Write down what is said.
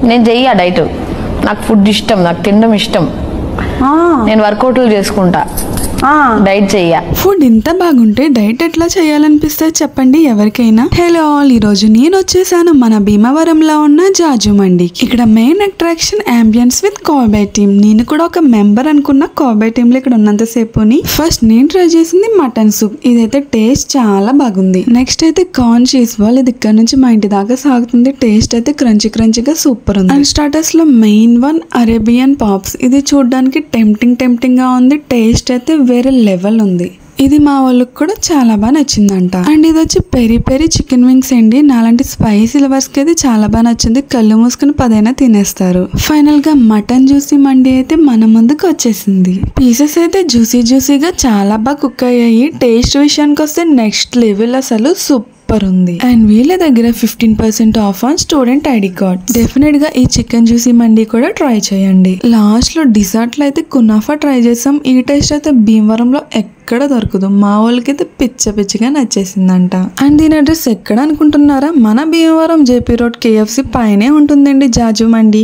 నేను చెయ్య డైట్, నాకు ఫుడ్ ఇష్టం, నాకు తినడం ఇష్టం, నేను వర్కౌట్లు చేసుకుంటా, డైట్ చెయ్య. ఫుడ్ ఇంత బాగుంటే డైట్ ఎట్లా చేయాలనిపిస్తే చెప్పండి ఎవరికైనా. హలో ఆల్, ఈ రోజు నేను వచ్చేసాను మన భీమవరంలో ఉన్న జాజు మండికి. ఇక్కడ మెయిన్ అట్రాక్షన్ అంబియన్స్ విత్ కోబై టీమ్. నేను కూడా ఒక మెంబర్ అనుకున్న కోబై టీమ్ లో ఇక్కడ ఉన్నంతసేపుని. ఫస్ట్ నేను ట్రై చేసింది మటన్ సూప్. ఇదైతే టేస్ట్ చాలా బాగుంది. నెక్స్ట్ అయితే కార్న్ చీజ్ బాల్. ఇది ఇక్కడ నుంచి మా ఇంటి దాకా సాగుతుంది. టేస్ట్ అయితే క్రంచీ క్రంచీగా సూపర్ ఉంది. అండ్ స్టార్టర్స్ లో మెయిన్ వన్ అరేబియన్ పాప్స్. ఇది చూడడానికి టెంప్టింగ్ గా ఉంది. టేస్ట్ అయితే వేరే లెవెల్ ఉంది. ఇది మా వాళ్ళకి కూడా చాలా బాగా నచ్చిందంట. అండ్ ఇది వచ్చి పెరి పెరి చికెన్ వింగ్స్ అండి. నాలాంటి స్పైసీ లవర్స్ కి అయితే చాలా బాగా నచ్చింది. కళ్ళు మూసుకుని 10 తినేస్తారు. ఫైనల్ గా మటన్ జ్యూసీ మండి అయితే మన ముందుకు వచ్చేసింది. పీసెస్ అయితే జ్యూసీగా చాలా బాగా కుక్ అయ్యాయి. టేస్ట్ విషయానికి వస్తే నెక్స్ట్ లెవెల్, అసలు సూపర్ ఉంది. అండ్ వీళ్ళ దగ్గర 15% of on student ID card. Definite గా ఈ చికెన్ జ్యూసీ మండి కూడా ట్రై చేయండి. లాస్ట్ లో డిజర్ట్ లో అయితే కునాఫా ట్రై చేసాం. ఈ టేస్ట్ అయితే భీమవరంలో ఎక్కడ దొరకదు. మా వాళ్ళకైతే పిచ్చిగా నచ్చేసిందంట. అండ్ దీని అడ్రస్ ఎక్కడ అనుకుంటున్నారా? మన భీమవరం జేపీ రోడ్ KFC పైనే ఉంటుందండి జాజు మండి.